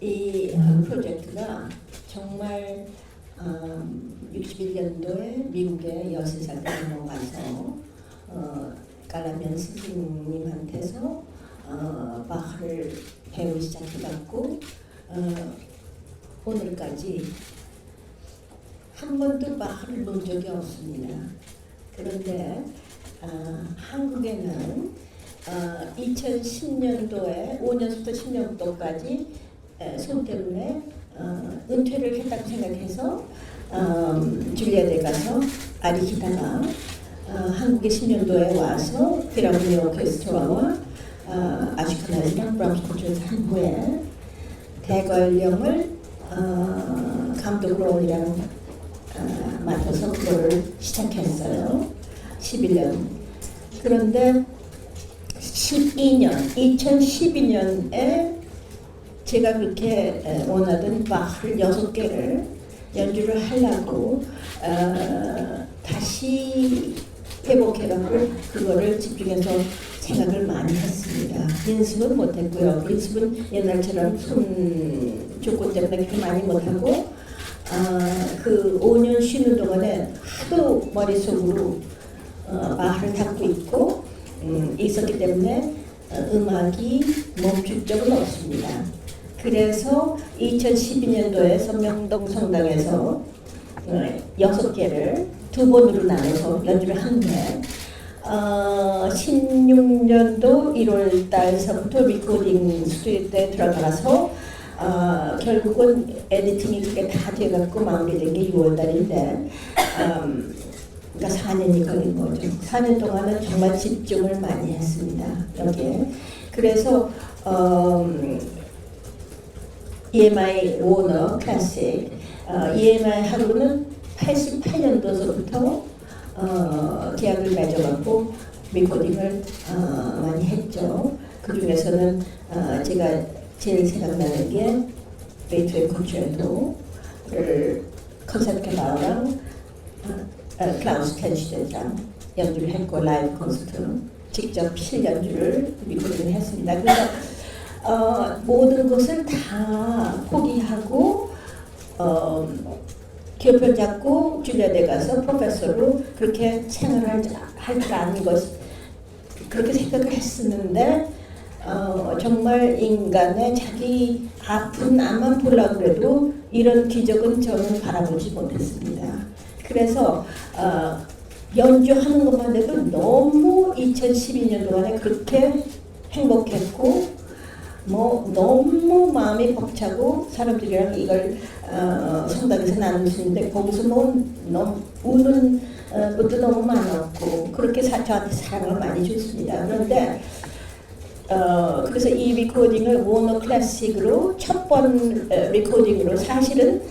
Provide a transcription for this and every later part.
이 프로젝트가 정말 61년도에 미국의 여세사를 넘어가서 깔라면 스승님한테서 바흐를 배우기 시작해갖고 오늘까지 한 번도 바흐를 본 적이 없습니다. 그런데 한국에는 2010년도에 5년부터 10년도까지 손 때문에 은퇴를 했다고 생각해서 줄리아드에 가서 아리키다가 한국에 10년도에 와서 필하모니 오케스트라와 아슈케나지랑 브람스 콘체르토를 한 후에 대관령을 감독으로 올리라고 맡아서 그거를 시작했어요. 11년. 그런데 2012년에 제가 그렇게 원하던 바흐를 6개를 연주를 하려고 다시 회복해갖고 그거를 집중해서 생각을 많이 했습니다. 연습은 못했고요. 연습은 옛날처럼 손 조건 때문에 그렇게 많이 못하고 그 5년 쉬는 동안에 하도 머릿속으로 바흐를 갖고 있고 있었기 때문에 음악이 멈출 적은 없습니다. 그래서 2012년도에 선명동 성당에서 6개를 2번으로 나눠서 연주를 하는데 16년도 1월 달서부터 리코딩 스튜디오 때 들어가서 결국은 에디팅이 그게 다 돼갖고 마무리된 게 6월 달인데 그러니까 4년이 걸린 거죠. 4년 동안은 정말 집중을 많이 했습니다. 여기에. 그래서 EMI 워너 클래식 EMI 하루는 88년도서부터 계약을 맺어갖고 리코딩을 많이 했죠. 그 중에서는 제가 제일 생각나는 게 베이토벤 콘체르토를 컨서트케바우랑 클라우스 텐슈대장 연주를 했고 라이브 콘서트 직접 실연주를 리코딩을 했습니다. 그래서 모든 것을 다 포기하고 기업을 잡고 줄리아드에 가서 프로페서로 그렇게 생활을 할 줄 아는 것이 그렇게 생각을 했었는데 정말 인간의 자기 아픈 암만 보려고 해도 이런 기적은 저는 바라보지 못했습니다. 그래서 연주하는 것만 해도 너무 2012년 동안에 그렇게 행복했고 너무 마음이 벅차고 사람들이랑 이걸 성당에서 나눌 수 있는데 거기서 너무 우는 것도 너무 많았고 그렇게 저한테 사랑을 많이 줬습니다. 그런데 그래서 이 리코딩을 워너 클래식으로 첫 번 리코딩으로 사실은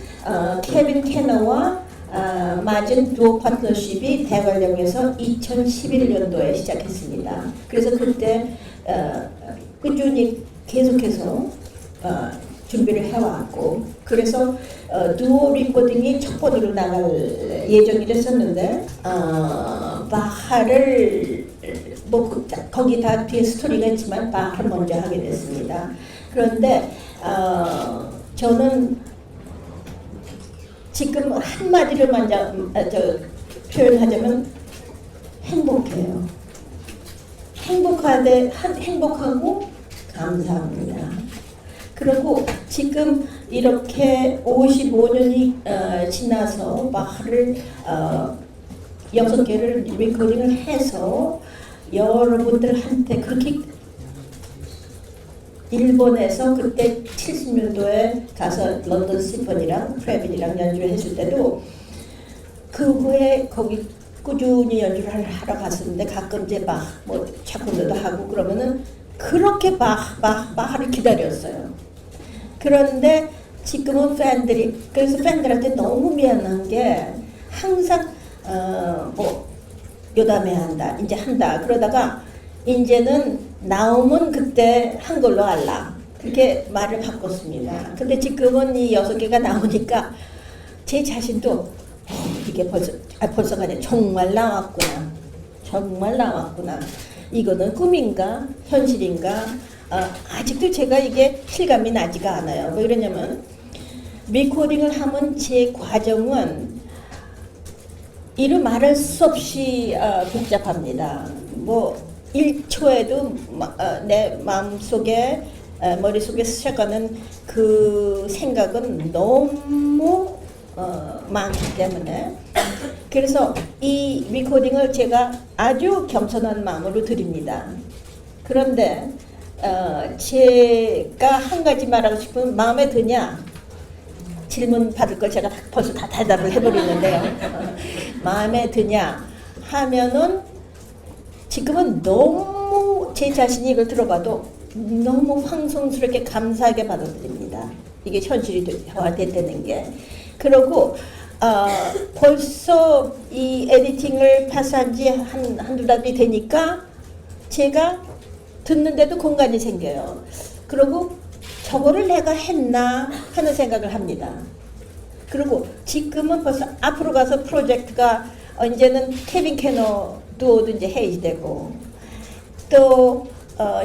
케빈 테너와 맞은 두오 파트너십이 대관령에서 2011년도에 시작했습니다. 그래서 그때 꾸준히 계속해서 준비를 해왔고 그래서 두오 리코딩이 첫 번으로 나갈 예정이 됐었는데 바하를 거기 다 뒤에 스토리가 있지만 바하를 먼저 하게 됐습니다. 그런데 저는 지금 한마디로 표현하자면 행복해요. 행복하고 감사합니다. 그리고 지금 이렇게 55년이 지나서 바흐를 6개를 리코딩을 해서 여러분들한테 그렇게 일본에서 그때 70년도에 가서 런던 심포니랑 프레빈이랑 연주를 했을 때도 그 후에 거기 꾸준히 연주를 하러 갔었는데 가끔 이제 차코노도 하고 그러면은 그렇게 바하를 기다렸어요. 그런데 지금은 그래서 팬들한테 너무 미안한 게 항상 요담에 이제 한다. 그러다가 이제는 나오면 그때 한 걸로 할라. 그렇게 말을 바꿨습니다. 근데 지금은 이 6개가 나오니까 제 자신도 이게 벌써가 아니라 정말 나왔구나. 정말 나왔구나. 이거는 꿈인가 현실인가? 아직도 제가 이게 실감이 나지가 않아요. 왜 그러냐면 리코딩을 하면 제 과정은 이루 말할 수 없이 복잡합니다. 뭐 1초에도 내 마음속에 머릿속에 스쳐가는 그 생각은 너무 많기 때문에 그래서 이 리코딩을 제가 아주 겸손한 마음으로 드립니다. 그런데 제가 한 가지 말하고 싶은 마음에 드냐? 질문 받을 걸 제가 벌써 다 대답을 해버리는데요. 마음에 드냐 하면은 지금은 너무 제 자신이 이걸 들어봐도 너무 황송스럽게 감사하게 받아들입니다. 이게 현실이 됐다는 게. 그리고 벌써 이 에디팅을 파스한 지 한두 달이 되니까 제가 듣는데도 공간이 생겨요. 그리고 저거를 내가 했나 하는 생각을 합니다. 그리고 지금은 벌써 앞으로 가서 프로젝트가 이제는 케빈 캐너도 이제 해야되고 또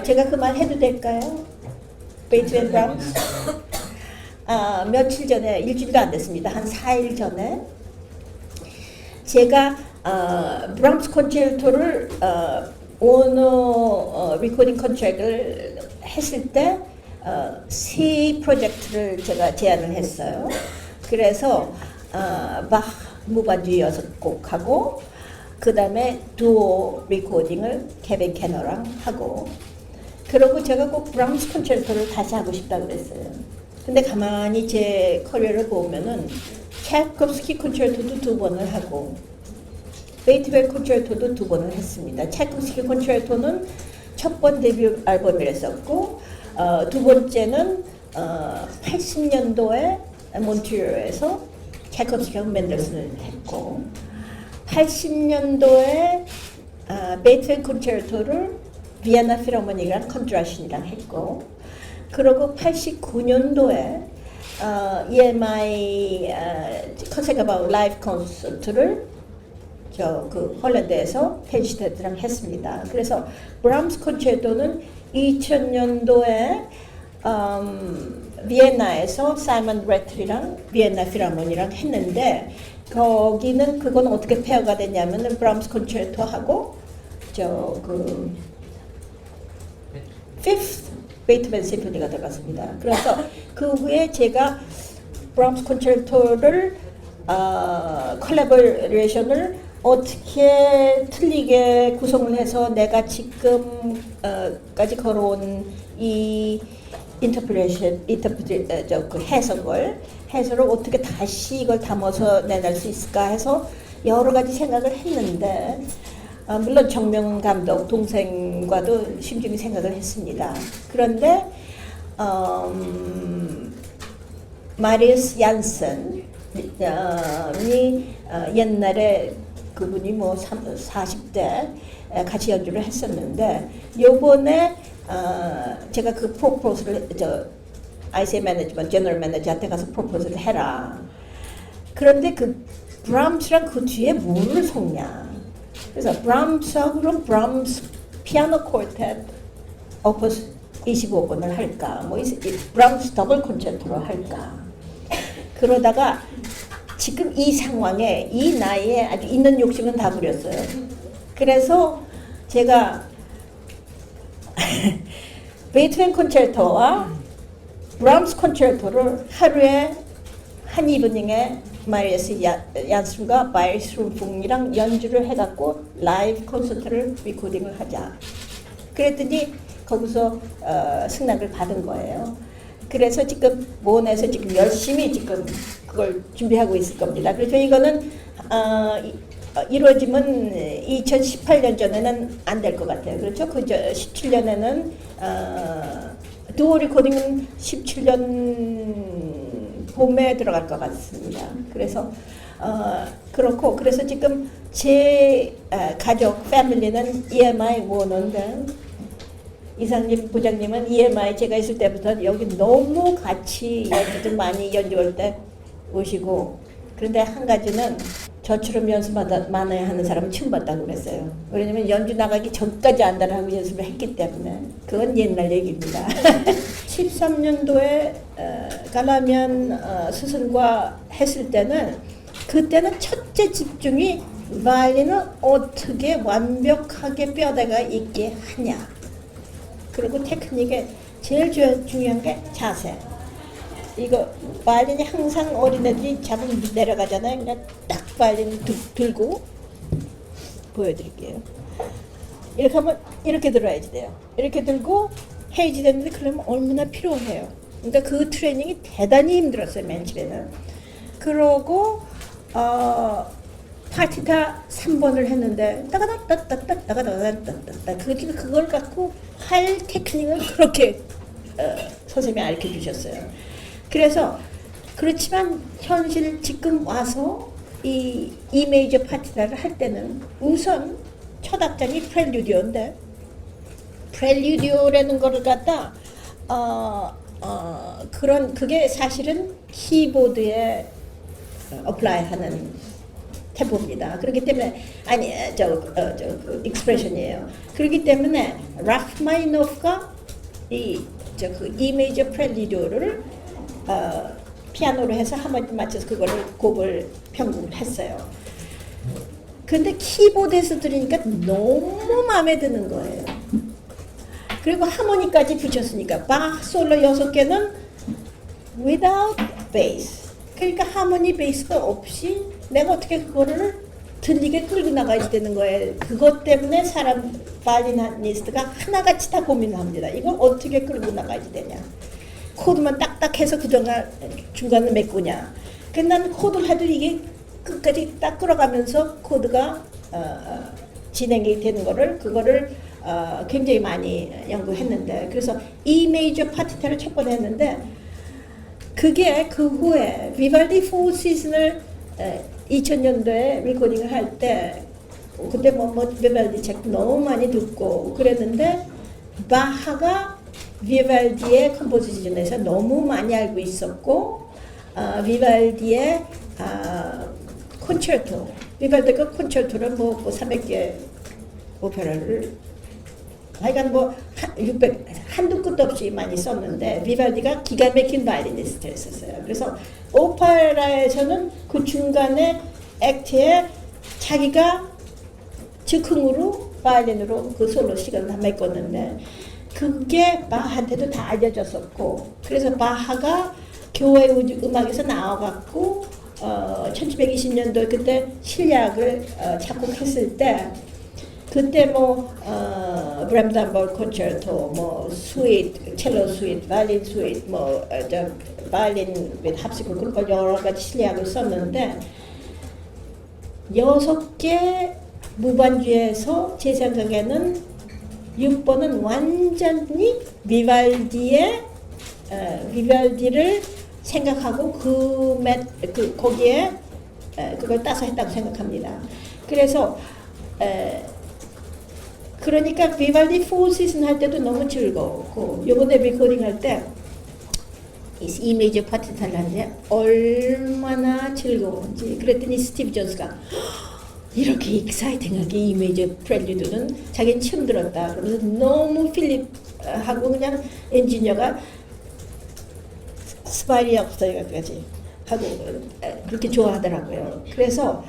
제가 그 말 해도 될까요? 베이트 앤 브라운스 며칠 전에 일주일도 안 됐습니다. 한 4일 전에 제가 브람스 콘체르토를 오너 리코딩 컨트랙을 했을 때 세 프로젝트를 제가 제안을 했어요. 그래서 바 무반주 6곡하고 그 다음에 두오 리코딩을 케빈 캐너랑 하고 그러고 제가 꼭 브람스 콘체르토를 다시 하고 싶다 그랬어요. 근데 가만히 제 커리어를 보면은 차이콥스키 콘체르토도 2번을 하고 베이토벤 콘체르토도 2번을 했습니다. 차이콥스키 콘체르토는 첫 번 데뷔 앨범이랬었고 두 번째는 80년도에 몬트리올에서 차이콥스키하고 맨델슨을 했고 80년도에 베이토벤 콘체르토를 비엔나 필하모닉이랑 컨트라신이랑 했고 그리고 89년도에 EMI 컨셉 어바웃 라이브 콘서트를 그 홀랜드에서 펜시테트랑 했습니다. 그래서 브람스 콘체르토는 2000년도에 비엔나에서 사이먼 브래틀이랑 비엔나 필하모닉이랑 했는데 거기는 그건 어떻게 페어가 됐냐면은 브람스 콘체르토하고 그 Fifth 베이토벤 심포니가 들어갔습니다. 그래서 그 후에 제가 브람스 콘체르토를 콜라보레이션을 어떻게 틀리게 구성을 해서 내가 지금까지 걸어온 이 그 해석을 어떻게 다시 이걸 담아서 내낼 수 있을까 해서 여러 가지 생각을 했는데 물론 정명 감독 동생과도 심중히 생각을 했습니다. 그런데 마리우스 얀센이 옛날에 그분이 뭐 40대 같이 연주를 했었는데 요번에 제가 그 프로포즈를 ICA 매니지먼트 제너럴 매니저한테 가서 프로포즈를 해라. 그런데 그 브람스랑 그 뒤에 뭐를 속냐. 그래서 브람스하고 그럼 브람스 피아노 콜텟 오퍼스 25권을 할까. 뭐 브람스 더블 콘체르토로 할까. 그러다가 지금 이 상황에 이 나이에 아주 있는 욕심은 다 부렸어요. 그래서 제가 베이토벤 콘체르토와 브람스 콘체르토를 하루에 한 이브닝에 마리우스 얀슨과 바이스룬풍이랑 연주를 해갖고 라이브 콘서트를 리코딩을 하자. 그랬더니 거기서 승낙을 받은 거예요. 그래서 지금 모원에서 지금 열심히 지금 그걸 준비하고 있을 겁니다. 그래서 이거는 이루어지면 2018년 전에는 안 될 것 같아요. 그렇죠? 그 17년에는 두오 리코딩은 17년 봄에 들어갈 것 같습니다. 그래서 그렇고 그래서 지금 제 가족 패밀리는 EMI 원원데 이상님 부장님은 EMI 제가 있을 때부터 여기 너무 같이 연주도 많이 연주할 때 오시고 그런데 한 가지는 저처럼 연습 많이 하는 사람은 처음 봤다고 그랬어요. 왜냐면 연주 나가기 전까지 안다를 하고 연습을 했기 때문에. 그건 옛날 얘기입니다. 13년도에 가라면 스승과 했을 때는 그때는 첫째 집중이 바이올린을 어떻게 완벽하게 뼈대가 있게 하냐. 그리고 테크닉에 제일 중요한 게 자세. 이거 바이올린이 항상 어린애들이 잡으면 내려가잖아요. 그냥 딱 바이올린 들고 보여드릴게요. 이렇게 하면 이렇게 들어야지 돼요. 이렇게 들고 해야지 되는데 그러면 얼마나 필요해요. 그러니까 그 트레이닝이 대단히 힘들었어요. 맨 처음에는. 그러고 파티타 3번을 했는데 따가다따따따따가다따따따 그걸 갖고 할 테크닉을 그렇게 선생님이 알려 주셨어요. 그래서 그렇지만 현실 지금 와서 이 메이저 파티타를 할 때는 우선 첫 악장이 프렐류디오인데 프렐류디오라는 거를 갖다 그게 사실은 키보드에 어플라이하는 템포입니다. 그렇기 때문에 그 익스프레션이에요. 그렇기 때문에 라흐마니노프가 이 메이저 프렐류디오를 피아노로 해서 하모니 맞춰서 그거를 곡을 편곡을 했어요. 근데 키보드에서 들으니까 너무 마음에 드는 거예요. 그리고 하모니까지 붙였으니까 바 솔로 6개는 without bass. 그러니까 하모니 베이스가 없이 내가 어떻게 그거를 들리게 끌고 나가야 되는 거예요. 그것 때문에 바이올리니스트가 하나같이 다 고민을 합니다. 이걸 어떻게 끌고 나가야 되냐. 코드만 딱딱해서 그동안 중간에 메꾸냐. 근데 난 코드를 해도 이게 끝까지 딱 끌어가면서 코드가 진행이 되는 그거를 굉장히 많이 연구했는데, 그래서 E 메이저 파티타를 첫 번 했는데, 그게 그 후에 비발디 4 시즌을 2000년도에 리코딩을 할 때, 그때 비발디 책 너무 많이 듣고 그랬는데, 바하가 비발디의 컴포지션에서 너무 많이 알고 있었고, 비발디의 콘체르토, 비발디가 콘체르토를 300개 오페라를 하여간 600 한두 끝도 없이 많이 썼는데 비발디가 기가 막힌 바이올리니스트였었어요. 그래서 오페라에서는 그 중간에 액트에 자기가 즉흥으로 바이올린으로 그 솔로 시간을 다 메꿨는데 그게 바하한테도 다 알려졌었고, 그래서 바하가 교회 음악에서 나와갖고 1720년도 그때 실약을 작곡했을 때 그때 브람담볼 콘체르토, 스위트, 첼로 스위트, 바이올린 스위트, 바이올린 및 합시고 그런 걸 여러 가지 실력을 썼는데 6개 무반주에서 제 생각에는 6번은 완전히 비발디를 생각하고 거기에 그걸 따서 했다고 생각합니다. 그래서 그러니까 비발디 4 시즌 할 때도 너무 즐거웠고, 요번에 리코딩 할 때 이 메이저 파티타를 하는데 얼마나 즐거운지. 그랬더니 스티브 존스가 이렇게 익사이팅하게 이 메이저 프렐류드는 자기는 처음 들었다. 그러면서 너무 필립하고 그냥 엔지니어가 스파이리 업스터까지 하고 그렇게 좋아하더라고요. 그래서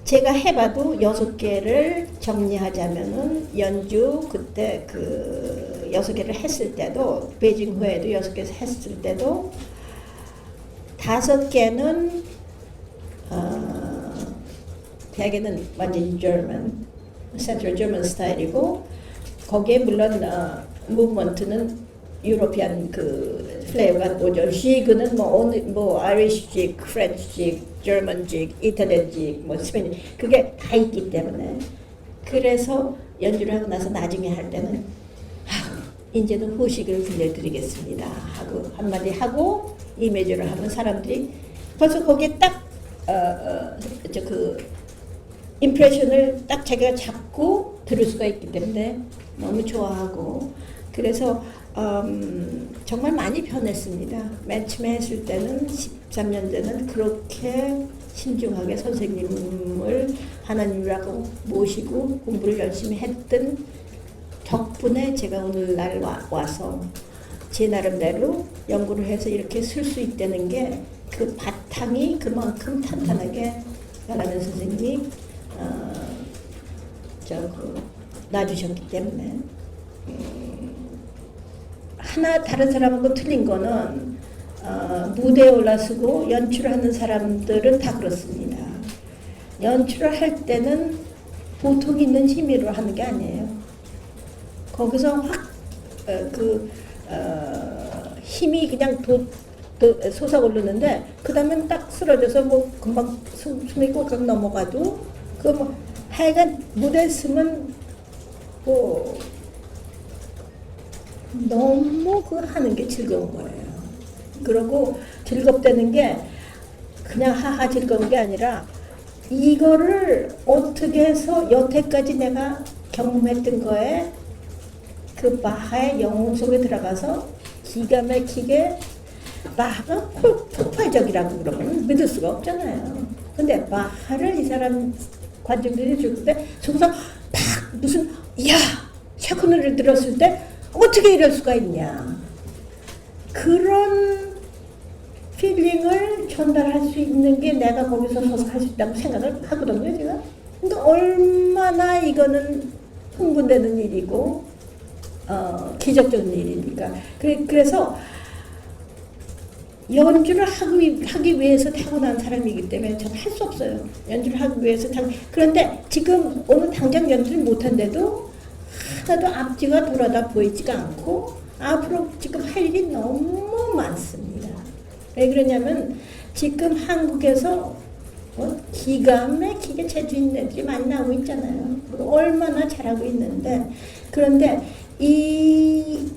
제가 해봐도 6개를 정리하자면은 연주 그때 그 6개를 했을 때도 베이징 후에도 6개 했을 때도 5개는 대개는 완전히 German, Central German 스타일이고 거기에 물론 무브먼트는 유로피안 그 플레이어가 오죠. 지그는 아이리시 직, 프렌치 직, 저먼 직, 이탈리안 직, 스페인 그게 다 있기 때문에 그래서 연주를 하고 나서 나중에 할 때는 이제는 후식을 들려드리겠습니다 하고 한마디 하고 이메이저를 하면 사람들이 벌써 거기에 딱 그 임프레션을 딱 자기가 잡고 들을 수가 있기 때문에 너무 좋아하고 그래서 정말 많이 변했습니다. 맨 처음에 했을 때는 13년 전에는 그렇게 신중하게 선생님을 하나님이라고 모시고 공부를 열심히 했던 덕분에 제가 오늘날 와서 제 나름대로 연구를 해서 이렇게 쓸 수 있다는 게 그 바탕이 그만큼 탄탄하게 나라는 선생님이 놔주셨기 때문에 하나 다른 사람하고 틀린 거는 무대에 올라서고 연출하는 사람들은 다 그렇습니다. 연출을 할 때는 보통 있는 힘으로 하는 게 아니에요. 거기서 확 힘이 그냥 솟아오르는데 그 다음에 딱 쓰러져서 뭐 금방 숨이 꼴깍 넘어가도 그 뭐 하여간 무대에 쓰면 뭐 너무 그 하는 게 즐거운 거예요. 그러고 즐겁다는 게 그냥 하하 즐거운 게 아니라 이거를 어떻게 해서 여태까지 내가 경험했던 거에 그 바하의 영혼 속에 들어가서 기가 막히게 바하가 폭발적이라고 그러면 믿을 수가 없잖아요. 근데 바하를 이 사람 관중들이 줄 때 속에서 팍 무슨 야 샤크노를 들었을 때 어떻게 이럴 수가 있냐 그런 필링을 전달할 수 있는 게 내가 거기서 서서 할 수 있다고 생각을 하거든요 제가. 그러니까 얼마나 이거는 흥분되는 일이고 기적적인 일이니까 그래서 연주를 하기 위해서 타고난 사람이기 때문에 저는 할 수 없어요. 연주를 하기 위해서 그런데 지금 오늘 당장 연주를 못한데도 하나도 앞뒤가 돌아다 보이지가 않고 앞으로 지금 할 일이 너무 많습니다. 왜 그러냐면 지금 한국에서 기가 막히게 재주 있는 애들이 많이 나오고 있잖아요. 얼마나 잘하고 있는데 그런데 이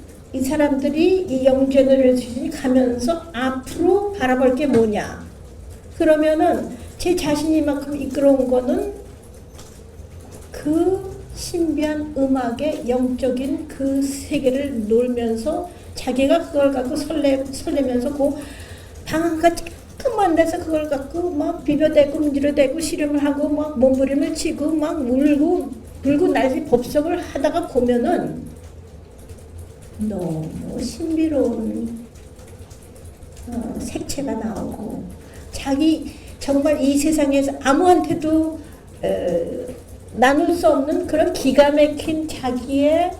사람들이 이 영제너레이션이 가면서 앞으로 바라볼 게 뭐냐 그러면은 제 자신이 만큼 이끌어온 거는 그 신비한 음악의 영적인 그 세계를 놀면서 자기가 그걸 갖고 설레면서 그 방한가 조금만 돼서 그걸 갖고 막 비벼대고 문지르대고 씨름을 하고 막 몸부림을 치고 막 울고 날씨 법석을 하다가 보면은 너무 신비로운 색채가 나오고 자기 정말 이 세상에서 아무한테도 나눌 수 없는 그런 기가 막힌 자기의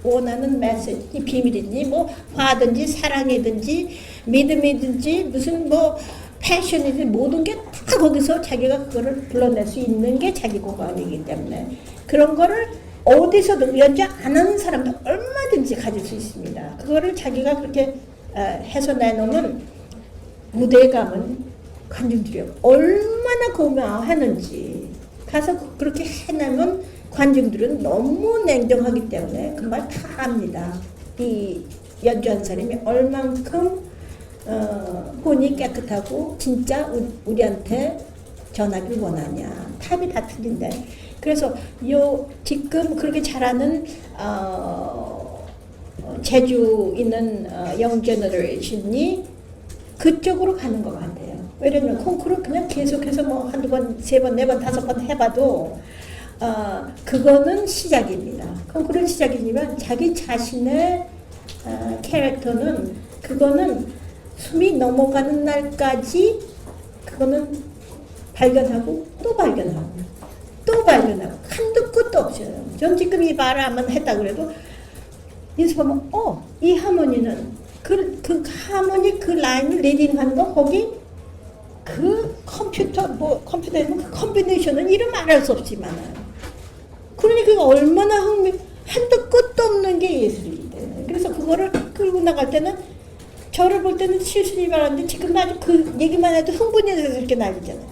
원하는 메시지 비밀이든지 뭐 화든지 사랑이든지 믿음이든지 무슨 뭐 패션이든지 모든 게 다 거기서 자기가 그거를 불러낼 수 있는 게 자기 공간이기 때문에 그런 거를 어디서도 연주 안 하는 사람도 얼마든지 가질 수 있습니다. 그거를 자기가 그렇게 해서 내놓으면 무대에 가면 관중들이 얼마나 고마워하는지 가서 그렇게 해내면 관중들은 너무 냉정하기 때문에 그 말 다 압니다. 이 연주한 사람이 얼만큼 혼이 깨끗하고 진짜 우리한테 전하길 원하냐 탑이 다 틀린데 그래서 지금 그렇게 잘하는 재주 있는 영 제너레이션이 그쪽으로 가는 것 같아요. 왜냐면 콩쿠르 그냥 계속해서 뭐 한두 번, 세 번, 네 번, 다섯 번 해봐도 그거는 시작입니다. 콩쿠르는 시작이지만 자기 자신의 캐릭터는 그거는 숨이 넘어가는 날까지 그거는 발견하고 또 발견하고 또 발견하고 한도 끝도 없어요. 전 지금 이 말을 한번 했다 그래도 연습하면 이 하모니는 그 하모니 그 라인을 리딩하는 거 거기 그 컴퓨터에 그 컴비네이션은 이름 말할 수 없지만 그러니까 얼마나 한도 끝도 없는 게 예술이기 때문에 그래서 그거를 끌고 나갈 때는 저를 볼 때는 실수이 말하는데 지금 아주 그 얘기만 해도 흥분이 돼서 이렇게 날리잖아요.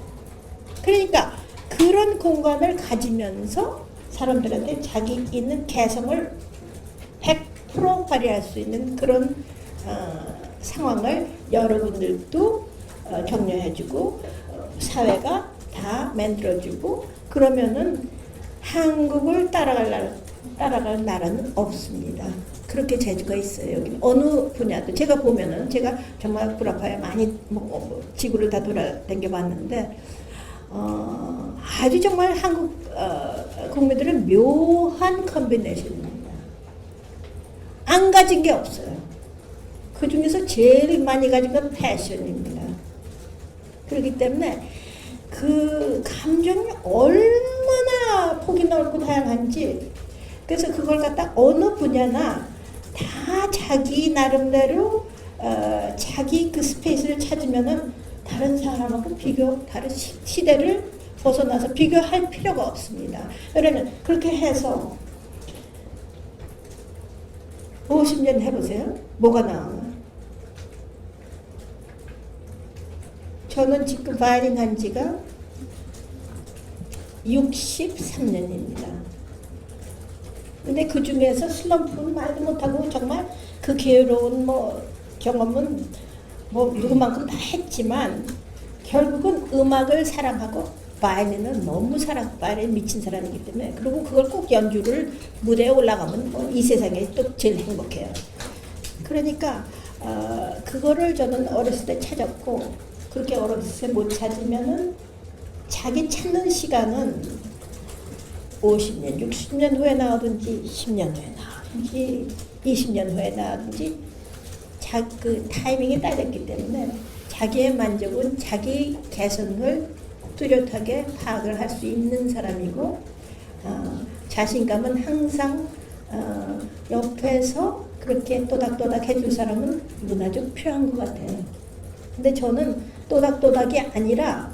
그러니까 그런 공간을 가지면서 사람들한테 자기 있는 개성을 100% 발휘할 수 있는 그런 상황을 여러분들도 격려해주고 사회가 다 만들어주고 그러면은 한국을 따라갈 나라는 없습니다. 그렇게 재주가 있어요. 여기 어느 분야도 제가 보면은 제가 정말 구라파에 많이 지구를 다 돌아다녀 봤는데 아주 정말 한국 국민들은 묘한 컨비네이션입니다. 안 가진 게 없어요. 그 중에서 제일 많이 가진 건 패션입니다. 그렇기 때문에 그 감정이 얼마나 폭이 넓고 다양한지, 그래서 그걸 갖다 어느 분야나 다 자기 나름대로 자기 그 스페이스를 찾으면은 다른 사람하고 다른 시대를 벗어나서 비교할 필요가 없습니다. 그러면 그렇게 해서 50년 해보세요. 뭐가 나오나? 저는 지금 바이올린 한 지가 63년입니다. 근데 그 중에서 슬럼프는 말도 못하고 정말 그 괴로운 경험은 누구만큼 다 했지만 결국은 음악을 사랑하고 바이올린은 너무 바이올린 미친 사람이기 때문에, 그리고 그걸 꼭 연주를 무대에 올라가면 이 세상에 또 제일 행복해요. 그러니까 그거를 저는 어렸을 때 찾았고, 그렇게 어렸을 때 못 찾으면은 자기 찾는 시간은 50년, 60년 후에 나오든지 10년 후에 나오든지 20년 후에 나오든지 그 타이밍이 딸렸기 때문에 자기의 만족은 자기 개성을 뚜렷하게 파악을 할 수 있는 사람이고, 자신감은 항상 옆에서 그렇게 또닥또닥 해줄 사람은 문화적 필요한 것 같아요. 근데 저는 또닥또닥이 아니라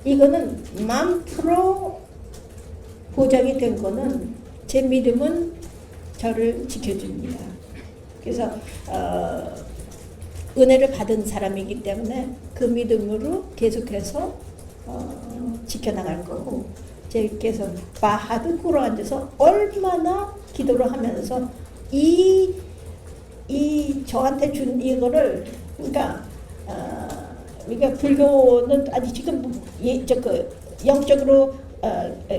이거는 1000% 보장이 된 거는 제 믿음은 저를 지켜줍니다. 그래서 은혜를 받은 사람이기 때문에 그 믿음으로 계속해서 지켜나갈 거고, 제께서 바하드 꿇어 앉아서 얼마나 기도를 하면서 이 저한테 준 이거를, 그러니까 불교는 아직 지금 영적으로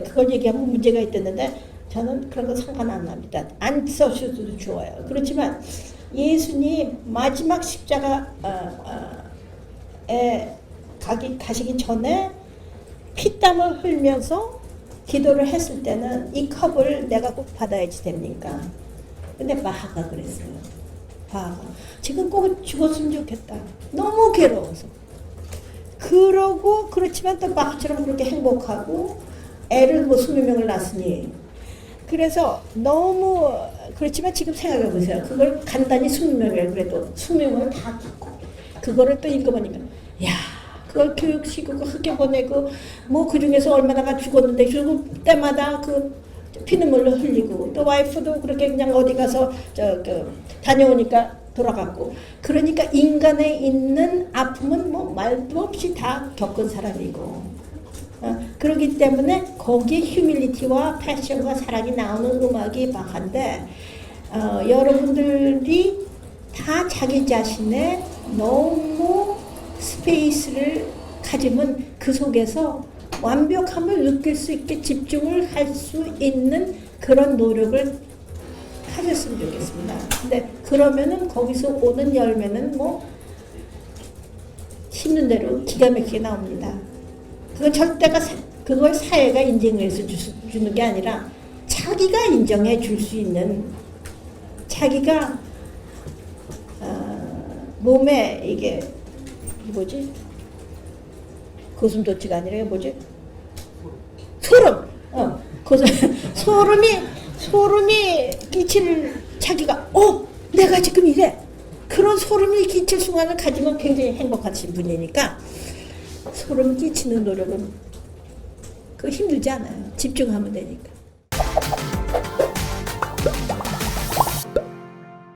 그걸 얘기하면 문제가 있었는데 저는 그런 거 상관 안 납니다. 안 써주셔도 좋아요. 그렇지만 예수님 마지막 십자가에 가시기 전에 피땀을 흘면서 기도를 했을 때는 이 컵을 내가 꼭 받아야지 됩니까? 근데 바하가 그랬어요. 바하가 지금 꼭 죽었으면 좋겠다. 너무 괴로워서. 그러고 그렇지만 또 바하처럼 그렇게 행복하고 애를 20명을 낳았으니, 그래서 너무 그렇지만 지금 생각해 보세요. 그걸 간단히 20명을 그래도 20명을 다 듣고 그거를 또 읽어보니까 야, 그걸 교육시키고 학교 보내고 그 중에서 얼마나가 죽었는데 죽을 때마다 그 피눈물로 흘리고, 또 와이프도 그렇게 그냥 어디 가서 다녀오니까 돌아갔고, 그러니까 인간에 있는 아픔은 말도 없이 다 겪은 사람이고, 그렇기 때문에 거기에 휴밀리티와 패션과 사랑이 나오는 음악이 바한데, 여러분들이 다 자기 자신의 너무 스페이스를 가지면 그 속에서 완벽함을 느낄 수 있게 집중을 할 수 있는 그런 노력을 하셨으면 좋겠습니다. 근데 그러면은 거기서 오는 열매는 심는 대로 기가 막히게 나옵니다. 그건 절대가 그걸 사회가 인정해서 주는 게 아니라 자기가 인정해 줄 수 있는, 자기가 몸에 이게 뭐지? 고슴도치가 아니라 뭐지? 소름. 소름이 끼칠, 자기가 내가 지금 이래. 그런 소름이 끼칠 순간을 가지면 굉장히 행복하신 분이니까 소름 끼치는 노력은 그거 힘들지 않아요. 집중하면 되니까.